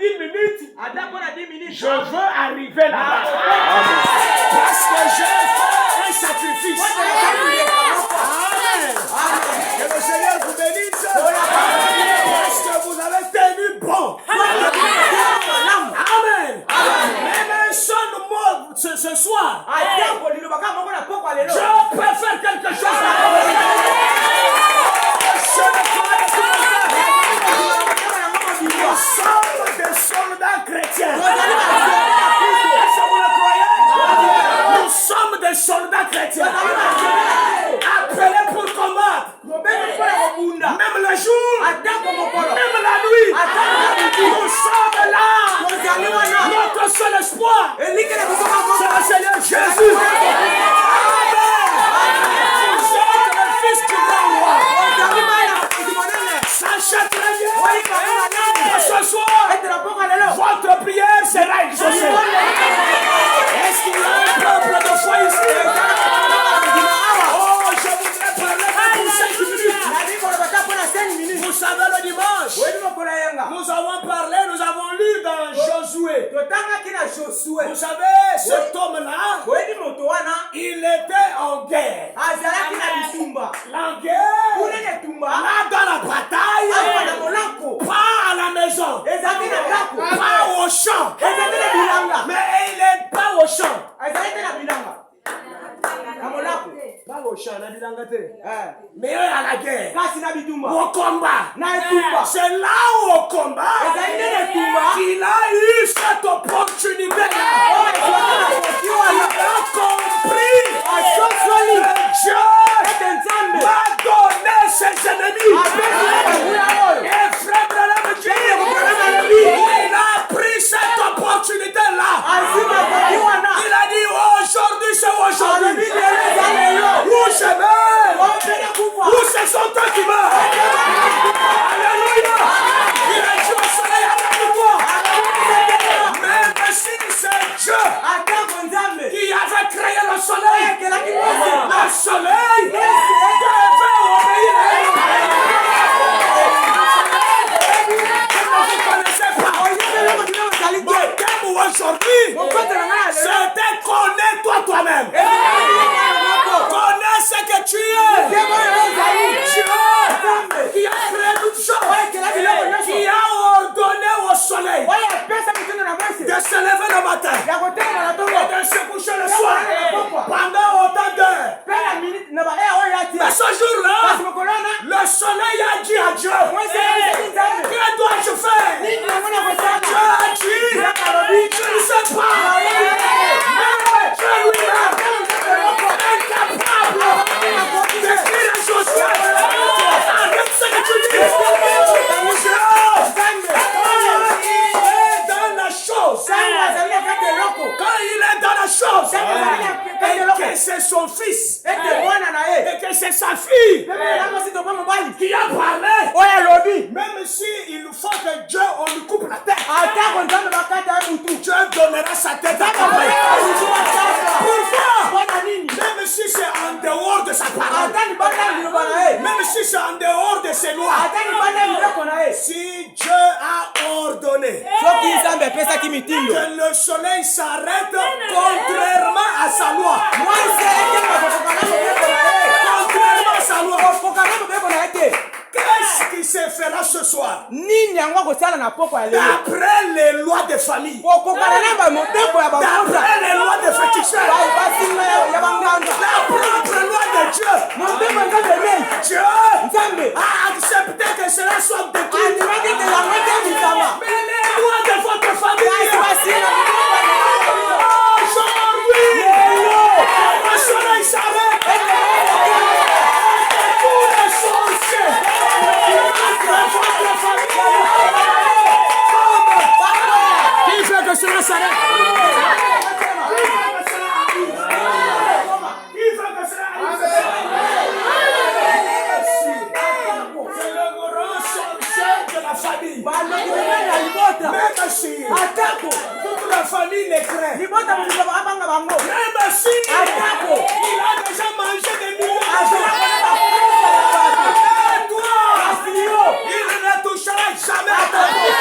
10 minutes, je veux arriver là-bas. Parce que j'ai fait un sacrifice. Amen. Que le Seigneur vous bénisse. Parce que vous avez tenu bon. Amen. Même un seul mot ce soir. Je peux faire quelque chose. Nous sommes des soldats chrétiens. Est-ce que vous le croyez? Nous sommes des soldats chrétiens. Appelés pour combattre. Même le jour, même la nuit, nous sommes là. Notre seul espoir, c'est le Seigneur Jésus. Vous êtes le Fils du grand roi. Sachez très bien que ce soir, votre prière sera exaucée. Est-ce qu'il y a un peuple de foi ici? Oh, je voudrais parler pour 5 minutes. Vous savez, le dimanche, nous avons parlé, nous avons lu dans Josué. Vous savez, cet homme-là, il était en guerre. La guerre, là dans la bataille, pas à la maison, pas au champ. Mais il n'est pas au champ. Pas au champ, mais à la guerre, au combat. C'est là où au combat qu'il a eu cette opportunité. Il a compris que Dieu va donner ses ennemis. Et frère Branham dit, il a pris cette opportunité-là. Il a dit aujourd'hui c'est aujourd'hui. Où je meurs, où ce sont eux qui meurent. Alléluia. Il a dit au soleil avec moi. Même si c'est Dieu qui avait créé le soleil, le soleil devait obéir. Vous ne connaissez pas. Mon thème aujourd'hui, c'était connais-toi toi-même. Connais ce que tu es. Dieu qui a créé toutes choses, qui a ordonné au soleil de se lever le matin et de se coucher le soir pendant autant d'heures. Mais ce jour-là, le soleil a dit à Dieu, que dois-je faire? Dieu a dit, je ne sais pas. Je lui-même incapable de dire les choses. Arrête ce que tu dis. Dans la chose. Quand il est dans la chose, et que c'est son fils, et que c'est sa fille qui a parlé, même si il faut que Dieu, on lui coupe la tête, Dieu donnera sa tête à Pourquoi? Même si c'est en dehors de sa parole, même si c'est en dehors de ses lois, si Dieu a ordonné que le soleil s'arrête contrairement à sa loi, contrairement à sa loi, qu'est-ce qui se fera ce soir? D'après les lois de famille, d'après les lois de féticheurs, la propre loi de Dieu, Dieu a accepté que cela soit détruit. Mais les lois de votre famille, aujourd'hui, le soleil s'arrête. Tous les sorciers de votre famille, qui fait que cela s'arrête? Même si toute la famille les craint, même si il a déjà mangé des millions de et toi, il ne touchera jamais à ta vie.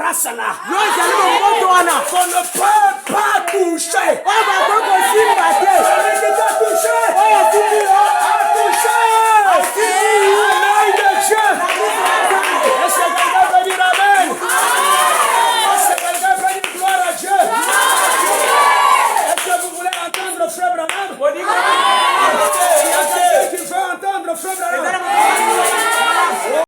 grâce là. Qu'on ne peut pas toucher. Celui qui t'a touché.